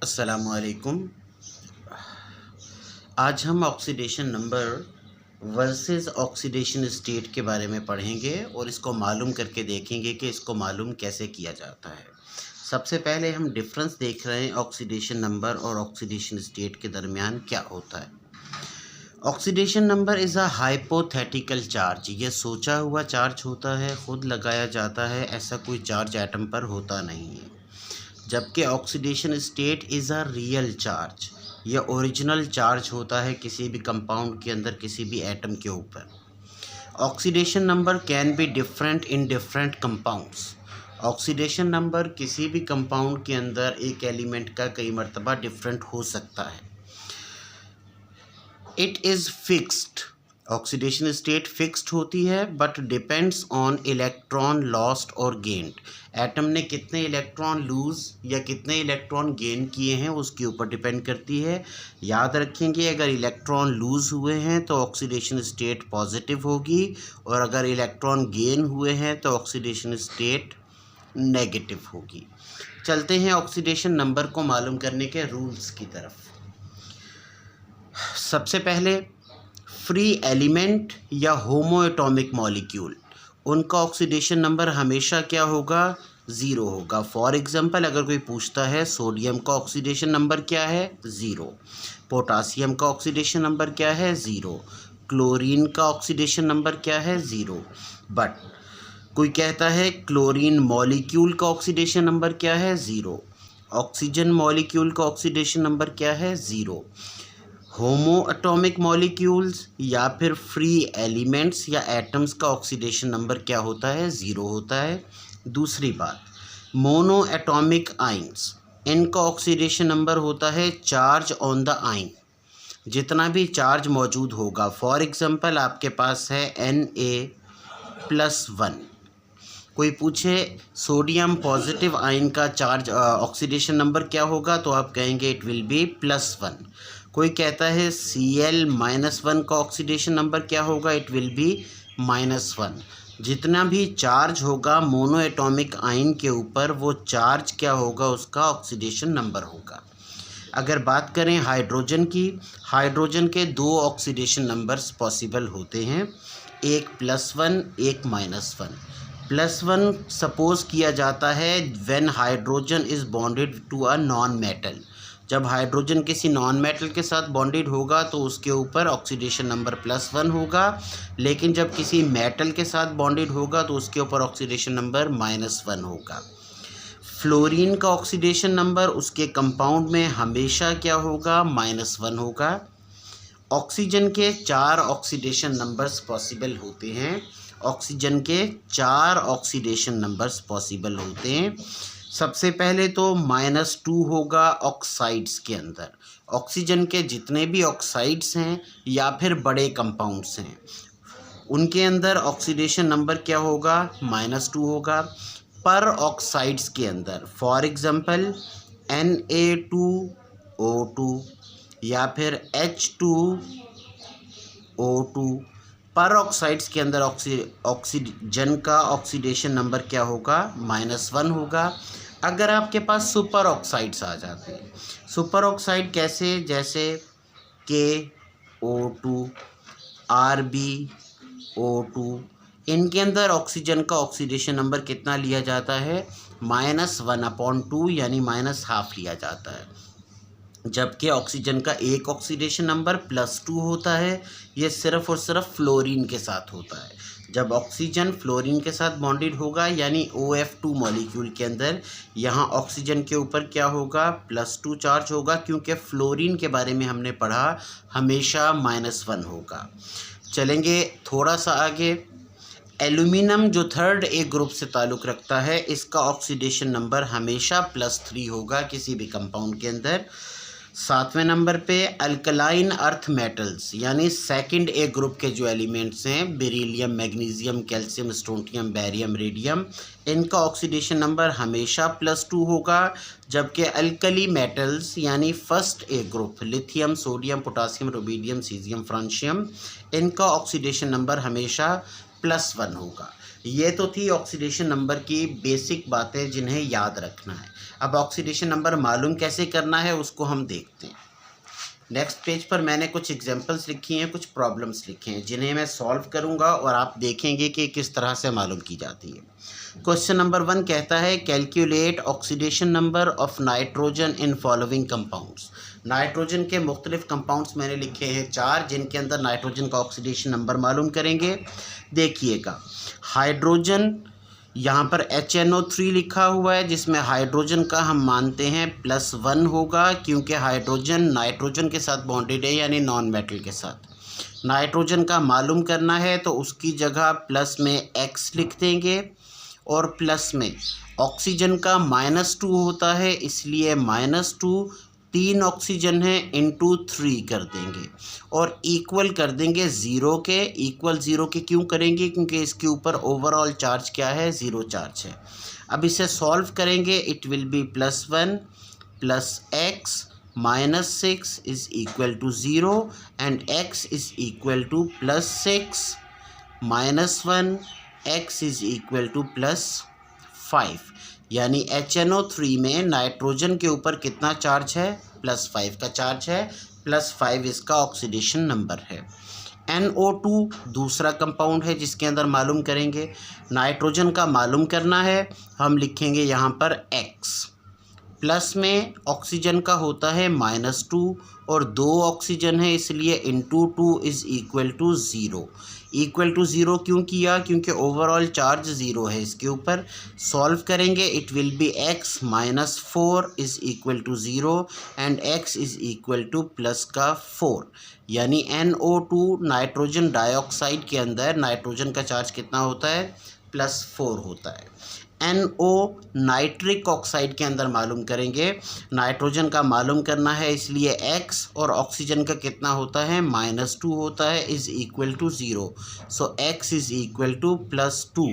अस्सलामुअलैकुम। आज हम oxidation number versus oxidation state के बारे में पढ़ेंगे और इसको मालूम करके देखेंगे कि इसको मालूम कैसे किया जाता है। सबसे पहले हम डिफरेंस देख रहे हैं ऑक्सीडेशन नंबर और ऑक्सीडेशन स्टेट के दरमियान क्या होता है। Oxidation number is a hypothetical charge. ये सोचा हुआ चार्ज होता है, खुद लगाया जाता है, ऐसा कोई चार्ज एटम पर होता नहीं है। जबकि oxidation state is a real charge, यह ओरिजिनल चार्ज होता है किसी भी कंपाउंड के अंदर, किसी भी एटम के ऊपर। Oxidation number can be different in different compounds. Oxidation number किसी भी कंपाउंड के अंदर एक एलिमेंट का कई मरतबा डिफरेंट हो सकता है। It is fixed. Oxidation state fixed होती है but depends on electron lost और गेन्ड। एटम ने कितने इलेक्ट्रॉन लूज़ या कितने इलेक्ट्रॉन गेन किए हैं उसके ऊपर डिपेंड करती है। याद रखेंगे, अगर इलेक्ट्रॉन लूज़ हुए हैं तो ऑक्सीडेशन स्टेट पॉजिटिव होगी और अगर इलेक्ट्रॉन गेन हुए हैं तो ऑक्सीडेशन स्टेट नेगेटिव होगी। चलते हैं ऑक्सीडेशन नंबर को मालूम करने के रूल्स की तरफ। सबसे पहले फ्री एलिमेंट या होमो एटॉमिक मॉलिक्यूल, उनका ऑक्सीडेशन नंबर हमेशा क्या होगा? ज़ीरो होगा। फॉर एग्जांपल, अगर कोई पूछता है सोडियम का ऑक्सीडेशन नंबर क्या है? ज़ीरो। पोटासियम का ऑक्सीडेशन नंबर क्या है? ज़ीरो। क्लोरीन का ऑक्सीडेशन नंबर क्या है? ज़ीरो। बट कोई कहता है क्लोरीन मॉलिक्यूल का ऑक्सीडेशन नंबर क्या है? ज़ीरो। ऑक्सीजन मॉलिक्यूल का ऑक्सीडेशन नंबर क्या है? ज़ीरो। होमो एटॉमिक मॉलिक्यूल्स या फिर फ्री एलिमेंट्स या एटम्स का ऑक्सीडेशन नंबर क्या होता है? ज़ीरो होता है। दूसरी बात, मोनो एटॉमिक आइंस, इनका ऑक्सीडेशन नंबर होता है चार्ज ऑन द आइन। जितना भी चार्ज मौजूद होगा, फॉर एग्जांपल आपके पास है Na+1। कोई पूछे सोडियम पॉजिटिव आयन का चार्ज ऑक्सीडेशन नंबर क्या होगा, तो आप कहेंगे इट विल बी +1। कोई कहता है Cl-1 का ऑक्सीडेशन नंबर क्या होगा, इट विल बी -1। जितना भी चार्ज होगा मोनो एटॉमिक आयन के ऊपर, वो चार्ज क्या होगा, उसका ऑक्सीडेशन नंबर होगा। अगर बात करें हाइड्रोजन की, हाइड्रोजन के दो ऑक्सीडेशन नंबर्स पॉसिबल होते हैं, एक +1 एक -1। +1 सपोज किया जाता है when hydrogen is bonded to a non metal. जब हाइड्रोजन किसी नॉन मेटल के साथ बॉन्डेड होगा तो उसके ऊपर ऑक्सीडेशन नंबर +1 होगा, लेकिन जब किसी मेटल के साथ बॉन्डेड होगा तो उसके ऊपर ऑक्सीडेशन नंबर -1 होगा। फ्लोरीन का ऑक्सीडेशन नंबर उसके कंपाउंड में हमेशा क्या होगा? -1 होगा। ऑक्सीजन के 4 ऑक्सीडेशन नंबर्स पॉसिबल होते हैं। ऑक्सीजन के 4 ऑक्सीडेशन नंबर्स पॉसिबल होते हैं। सबसे पहले तो -2 होगा ऑक्साइड्स के अंदर। ऑक्सीजन के जितने भी ऑक्साइड्स हैं या फिर बड़े कंपाउंड्स हैं, उनके अंदर ऑक्सीडेशन नंबर क्या होगा? -2 होगा। पर ऑक्साइड्स के अंदर, फॉर एग्जांपल Na2O2 या फिर H2O2, पर ऑक्साइड्स के अंदर ऑक्सीजन का ऑक्सीडेशन नंबर क्या होगा? -1 होगा। अगर आपके पास सुपर ऑक्साइड्स आ जाते हैं, सुपर ऑक्साइड कैसे? जैसे KO2, RbO2, इनके अंदर ऑक्सीजन का ऑक्सीडेशन नंबर कितना लिया जाता है? -1/2 यानी -½ लिया जाता है। जबकि ऑक्सीजन का एक ऑक्सीडेशन नंबर +2 होता है। ये सिर्फ़ और सिर्फ फ्लोरीन के साथ होता है। जब ऑक्सीजन फ्लोरीन के साथ बॉन्डेड होगा यानी OF2 मॉलिक्यूल के अंदर, यहाँ ऑक्सीजन के ऊपर क्या होगा? +2 चार्ज होगा, क्योंकि फ्लोरीन के बारे में हमने पढ़ा हमेशा -1 होगा। चलेंगे थोड़ा सा आगे। एल्यूमिनियम जो थर्ड ए ग्रुप से ताल्लुक़ रखता है, इसका ऑक्सीडेशन नंबर हमेशा +3 होगा किसी भी कंपाउंड के अंदर। 7वें नंबर पे अल्कलाइन अर्थ मेटल्स यानी सेकंड ए ग्रुप के जो एलिमेंट्स हैं, beryllium, magnesium, calcium, strontium, barium, radium, इनका ऑक्सीडेशन नंबर हमेशा +2 होगा। जबकि अल्कली मेटल्स यानी first A group, lithium, sodium, potassium, rubidium, caesium, francium, इनका ऑक्सीडेशन नंबर हमेशा +1 होगा। ये तो थी ऑक्सीडेशन नंबर की बेसिक बातें जिन्हें याद रखना है। अब ऑक्सीडेशन नंबर मालूम कैसे करना है उसको हम देखते हैं। नेक्स्ट पेज पर मैंने कुछ एग्जांपल्स लिखी हैं, कुछ प्रॉब्लम्स लिखे हैं जिन्हें मैं सॉल्व करूंगा और आप देखेंगे कि किस तरह से मालूम की जाती है। क्वेश्चन नंबर 1 कहता है calculate oxidation number of nitrogen in following compounds. Nitrogen के मुख्तलिफ कंपाउंड्स मैंने लिखे हैं 4, जिनके अंदर नाइट्रोजन का ऑक्सीडेशन नंबर मालूम करेंगे। देखिएगा, हाइड्रोजन यहाँ पर HNO3 लिखा हुआ है, जिसमें हाइड्रोजन का हम मानते हैं +1 होगा, क्योंकि हाइड्रोजन नाइट्रोजन के साथ बॉन्डेड है, यानी नॉन मेटल के साथ। नाइट्रोजन का मालूम करना है तो उसकी जगह प्लस में X लिख देंगे, और प्लस में ऑक्सीजन का -2 होता है, इसलिए -2, 3 ऑक्सीजन है इंटू 3 कर देंगे, और इक्वल कर देंगे 0 के। इक्वल 0 के क्यों करेंगे? क्योंकि इसके ऊपर ओवरऑल चार्ज क्या है? 0 चार्ज है। अब इसे सॉल्व करेंगे, it will be +1 + x -6 is equal to 0 and x is equal to +6 -1 x is equal to +5, यानी HNO3 में नाइट्रोजन के ऊपर कितना चार्ज है? +5 का चार्ज है, +5 इसका ऑक्सीडेशन नंबर है। NO2 दूसरा कंपाउंड है जिसके अंदर मालूम करेंगे। नाइट्रोजन का मालूम करना है, हम लिखेंगे यहाँ पर X, प्लस में ऑक्सीजन का होता है -2 और 2 ऑक्सीजन है, इसलिए into 2 is equal to 0। Equal to 0 क्यों किया? क्योंकि ओवरऑल चार्ज 0 है इसके ऊपर। सॉल्व करेंगे, it will be x -4 is equal to 0 and x is equal to plus का 4, यानी NO2 नाइट्रोजन डाइऑक्साइड के अंदर नाइट्रोजन का चार्ज कितना होता है? +4 होता है। NO नाइट्रिक ऑक्साइड के अंदर मालूम करेंगे। नाइट्रोजन का मालूम करना है, इसलिए X और ऑक्सीजन का कितना होता है? -2 होता है, is equal to 0। So X is equal to +2।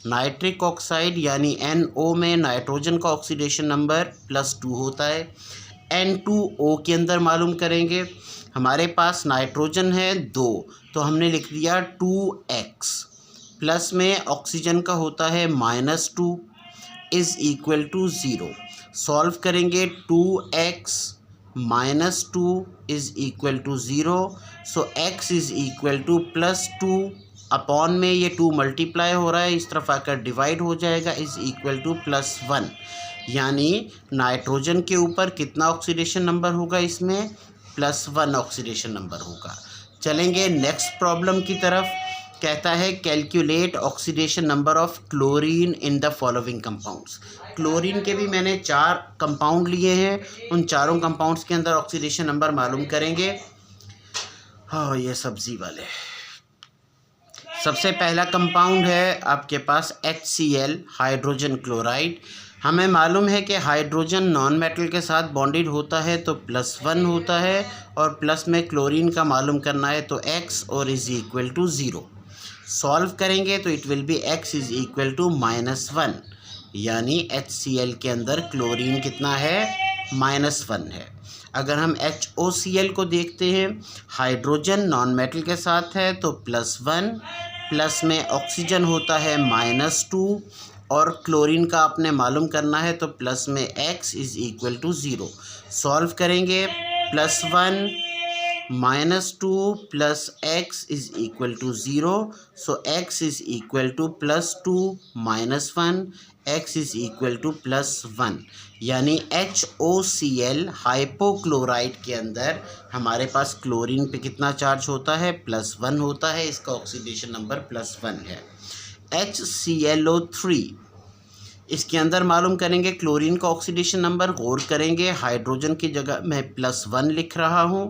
Nitric oxide यानी NO में नाइट्रोजन का ऑक्सीडेशन नंबर +2 होता है। N2O के अंदर मालूम करेंगे। हमारे पास नाइट्रोजन है 2, तो हमने लिख दिया 2x, प्लस में ऑक्सीजन का होता है -2 इज़ इक्वल टू 0। सॉल्व करेंगे, 2x -2 is equal to 0, so x is equal to +2 upon में ये 2 मल्टीप्लाई हो रहा है, इस तरफ आकर डिवाइड हो जाएगा, इज़ इक्वल टू +1, यानी नाइट्रोजन के ऊपर कितना ऑक्सीडेशन नंबर होगा? इसमें +1 ऑक्सीडेशन नंबर होगा। चलेंगे नेक्स्ट प्रॉब्लम की तरफ। कहता है calculate oxidation number of chlorine in the following compounds. Chlorine के भी मैंने 4 कंपाउंड लिए हैं, उन चारों कंपाउंड्स के अंदर ऑक्सीडेशन नंबर मालूम करेंगे। हाँ, ये सब्जी वाले। सबसे पहला कंपाउंड है आपके पास HCl, हाइड्रोजन क्लोराइड। हमें मालूम है कि हाइड्रोजन नॉन मेटल के साथ बॉन्डेड होता है तो +1 होता है, और प्लस में क्लोरीन का मालूम करना है तो x और इज़ इक्वल टू 0। सॉल्व करेंगे तो it will be x is equal to -1, यानी HCl के अंदर क्लोरीन कितना है? -1 है। अगर हम HOCl को देखते हैं, हाइड्रोजन नॉन मेटल के साथ है तो +1, प्लस में ऑक्सीजन होता है -2 और क्लोरीन का आपने मालूम करना है तो प्लस में x is equal to 0। Solve करेंगे, +1 -2 plus x is equal to 0, so x is equal to +2 -1, x is equal to +1, यानी HOCl हाइपोक्लोराइड के अंदर हमारे पास क्लोरीन पे कितना चार्ज होता है? +1 होता है, इसका ऑक्सीडेशन नंबर +1 है। HClO3, इसके अंदर मालूम करेंगे क्लोरीन का ऑक्सीडेशन नंबर। गौर करेंगे, हाइड्रोजन की जगह मैं +1 लिख रहा हूँ,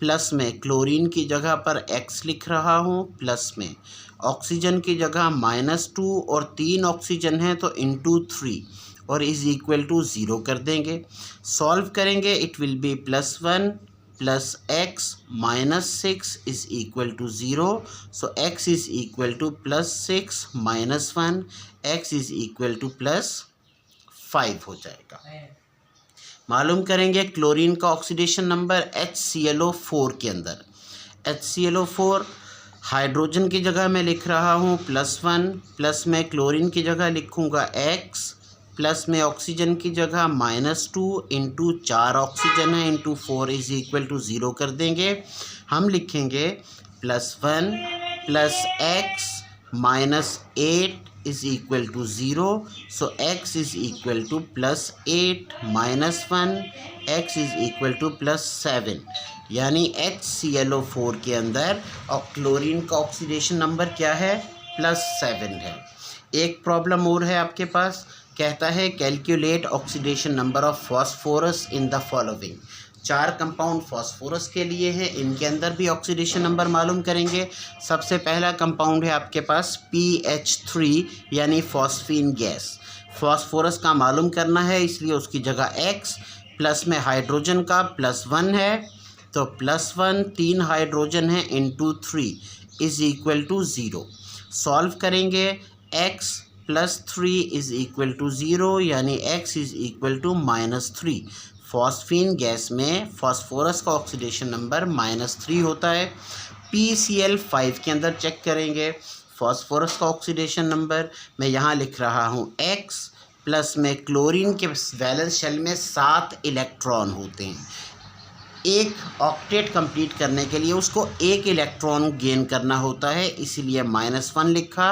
प्लस में क्लोरीन की जगह पर x लिख रहा हूँ, प्लस में ऑक्सीजन की जगह -2 और 3 ऑक्सीजन हैं तो इंटू 3 और इज़ इक्वल टू 0 कर देंगे। सॉल्व करेंगे, it will be +1 plus x -6 is equal to 0, so x is equal to +6 -1, x is equal to +5 हो जाएगा। मालूम करेंगे क्लोरीन का ऑक्सीडेशन नंबर HClO4 के अंदर। HClO4 हाइड्रोजन की जगह मैं लिख रहा हूँ +1, प्लस में क्लोरीन की जगह लिखूँगा x, प्लस में ऑक्सीजन की जगह -2 इंटू 4 ऑक्सीजन है इंटू 4 इज इक्वल टू 0 कर देंगे। हम लिखेंगे +1 plus x -8 is equal to 0। So x is equal to +8 -1 x is equal to +7, यानी HClO4 के अंदर और क्लोरीन का ऑक्सीडेशन नंबर क्या है, +7 है। एक प्रॉब्लम और है आपके पास, कहता है calculate oxidation number of phosphorus in the following. 4 compound phosphorus के लिए हैं, इनके अंदर भी ऑक्सीडेशन नंबर मालूम करेंगे। सबसे पहला कंपाउंड है आपके पास PH3 यानी फॉस्फीन गैस। फॉस्फोरस का मालूम करना है, इसलिए उसकी जगह x प्लस में हाइड्रोजन का +1 है, तो +1 3 हाइड्रोजन है into 3 is equal to 0। Solve करेंगे x +3 इज इक्वल टू 0, यानी x is equal to -3। Phosphine gas में फॉस्फोरस का ऑक्सीडेशन नंबर -3 होता है। PCl5 के अंदर चेक करेंगे फॉस्फोरस का ऑक्सीडेशन नंबर, मैं यहाँ लिख रहा हूँ x प्लस में क्लोरीन के वैलेंस शेल में 7 इलेक्ट्रॉन होते हैं। एक ऑक्टेट कंप्लीट करने के लिए उसको 1 इलेक्ट्रॉन गेन करना होता है, इसीलिए -1 लिखा।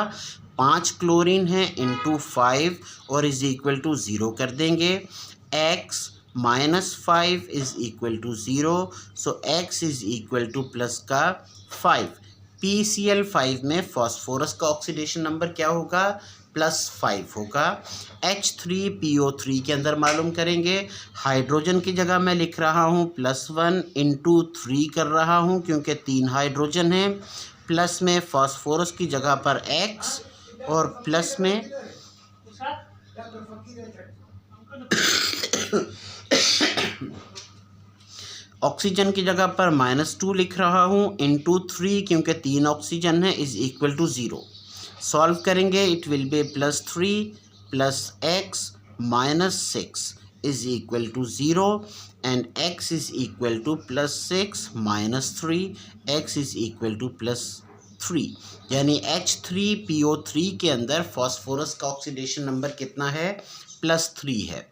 5 क्लोरीन है इंटू 5 और इज इक्वल टू 0 कर देंगे। x -5 is equal to 0, so x is equal to plus का 5। PCl5 में फॉस्फोरस का ऑक्सीडेशन नंबर क्या होगा, +5 होगा। H3PO3 के अंदर मालूम करेंगे, हाइड्रोजन की जगह मैं लिख रहा हूँ +1 इंटू 3 कर रहा हूँ क्योंकि 3 हाइड्रोजन हैं, प्लस में फॉस्फोरस की जगह पर x और प्लस में ऑक्सीजन की जगह पर -2 लिख रहा हूँ इंटू 3 क्योंकि 3 ऑक्सीजन है इज इक्वल टू 0। सॉल्व करेंगे, it will be +3 plus x -6 is equal to 0 and x is equal to +6 -3 x is equal to +3, यानी H3PO3 के अंदर फॉस्फोरस का ऑक्सीडेशन नंबर कितना है, +3 है।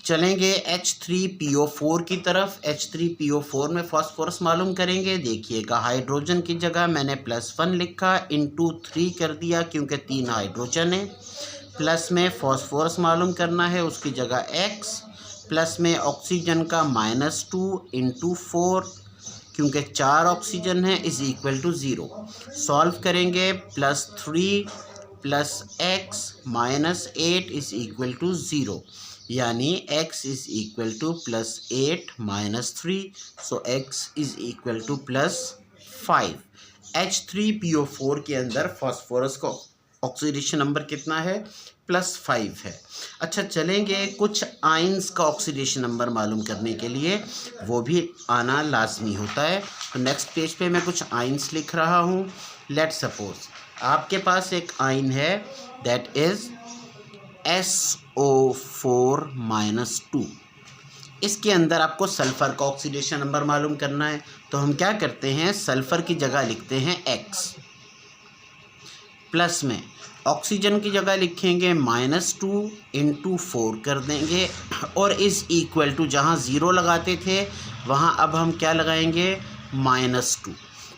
चलेंगे H3PO4 की तरफ। H3PO4 में फॉस्फोरस मालूम करेंगे, देखिएगा हाइड्रोजन की जगह मैंने +1 लिखा इंटू 3 कर दिया क्योंकि 3 हाइड्रोजन है, प्लस में फॉस्फोरस मालूम करना है, उसकी जगह x प्लस में ऑक्सीजन का -2 इंटू 4 क्योंकि 4 ऑक्सीजन है इज इक्वल टू 0। सॉल्व करेंगे, +3 plus x -8 is equal to 0, यानी x is equal to +8 -3, so x is equal to +5। H3PO4 के अंदर फॉस्फोरस का ऑक्सीडेशन नंबर कितना है, +5 है। अच्छा, चलेंगे कुछ आइंस का ऑक्सीडेशन नंबर मालूम करने के लिए, वो भी आना लाजमी होता है। तो नेक्स्ट पेज पे मैं कुछ आइंस लिख रहा हूँ। लेट सपोज आपके पास एक आइन है दैट इज़ SO4 -2। इसके अंदर आपको सल्फ़र का ऑक्सीडेशन नंबर मालूम करना है, तो हम क्या करते हैं, सल्फ़र की जगह लिखते हैं x, प्लस में ऑक्सीजन की जगह लिखेंगे -2 इंटू 4 कर देंगे और इज़ इक्वल टू जहाँ 0 लगाते थे वहाँ अब हम क्या लगाएंगे, -2,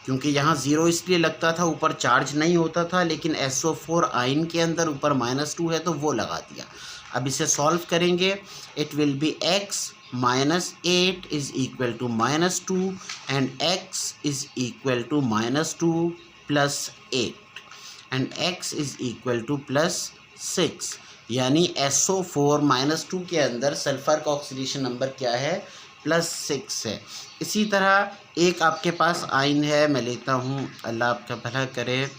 क्योंकि यहाँ 0 इसलिए लगता था ऊपर चार्ज नहीं होता था, लेकिन SO4 आइन के अंदर ऊपर -2 है तो वो लगा दिया। अब इसे सॉल्व करेंगे, it will be x -8 is equal to -2 and x is equal to -2 plus 8 and x is equal to +6, यानी SO4 -2 के अंदर सल्फ़र का ऑक्सीडेशन नंबर क्या है, +6 है। इसी तरह एक आपके पास आइन है, मैं लेता हूँ, अल्लाह आपका भला करे,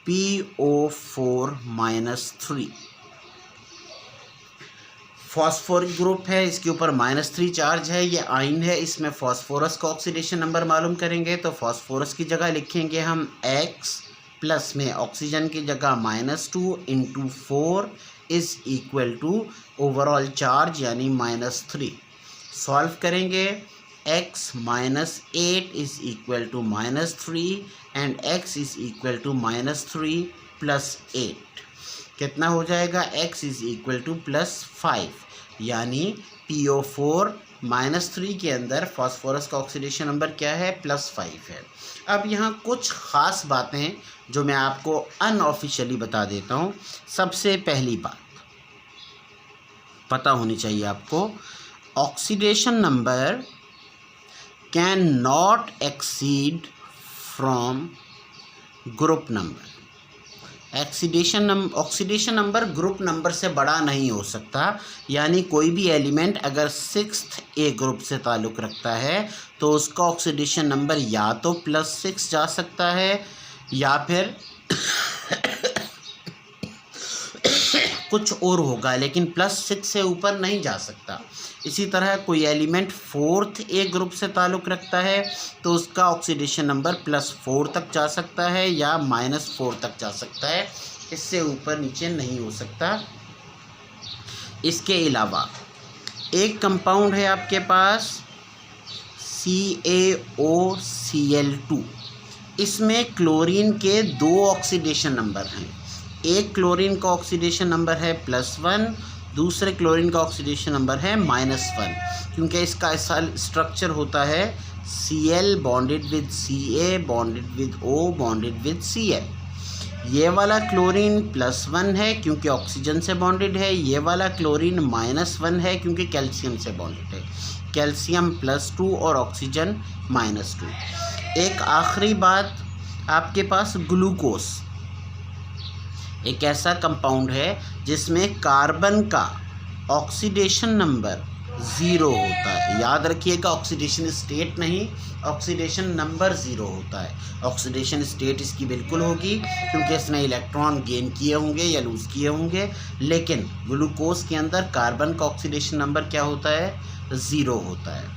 PO4 -3 फॉस्फोरिक ग्रुप है, इसके ऊपर -3 चार्ज है, ये आइन है, इसमें फॉस्फोरस का ऑक्सीडेशन नंबर मालूम करेंगे। तो फॉस्फोरस की जगह लिखेंगे हम x प्लस में ऑक्सीजन की जगह -2 into 4 is equal to overall charge यानी -3। सॉल्व करेंगे, x -8 is equal to -3 and x is equal to -3 plus 8। कितना हो जाएगा, x इज इक्वल टू +5, यानी PO4 -3 के अंदर फास्फोरस का ऑक्सीडेशन नंबर क्या है, +5 है। अब यहाँ कुछ ख़ास बातें जो मैं आपको अनऑफिशियली बता देता हूँ। सबसे पहली बात पता होनी चाहिए आपको, oxidation number can not exceed from group number. Oxidation number group number से बड़ा नहीं हो सकता, यानी कोई भी एलिमेंट अगर 6th ए ग्रुप से ताल्लुक़ रखता है तो उसका ऑक्सीडेशन नंबर या तो +6 जा सकता है या फिर कुछ और होगा, लेकिन +6 से ऊपर नहीं जा सकता। इसी तरह कोई एलिमेंट 4th ए ग्रुप से ताल्लुक़ रखता है तो उसका ऑक्सीडेशन नंबर +4 तक जा सकता है या -4 तक जा सकता है, इससे ऊपर नीचे नहीं हो सकता। इसके अलावा एक कंपाउंड है आपके पास CaOCl2, इसमें क्लोरीन के 2 ऑक्सीडेशन नंबर हैं। एक क्लोरीन का ऑक्सीडेशन नंबर है +1, दूसरे क्लोरीन का ऑक्सीडेशन नंबर है -1, क्योंकि इसका ऐसा स्ट्रक्चर होता है Cl bonded with Ca bonded with O bonded with Cl। ये वाला क्लोरीन +1 है क्योंकि ऑक्सीजन से बॉन्डेड है, ये वाला क्लोरीन -1 है क्योंकि कैल्शियम से बॉन्डेड है। कैल्शियम +2 और ऑक्सीजन -2। एक आखिरी बात, आपके पास ग्लूकोज एक ऐसा कंपाउंड है जिसमें कार्बन का ऑक्सीडेशन नंबर 0 होता है। याद रखिएगा, ऑक्सीडेशन स्टेट नहीं, ऑक्सीडेशन नंबर 0 होता है। ऑक्सीडेशन स्टेट इसकी बिल्कुल होगी क्योंकि इसने इलेक्ट्रॉन गेन किए होंगे या लूज़ किए होंगे, लेकिन ग्लूकोज के अंदर कार्बन का ऑक्सीडेशन नंबर क्या होता है, 0 होता है।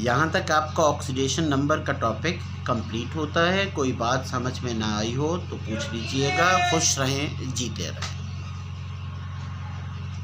यहाँ तक आपका ऑक्सीडेशन नंबर का टॉपिक कंप्लीट होता है। कोई बात समझ में ना आई हो तो पूछ लीजिएगा। खुश रहें, जीते रहें।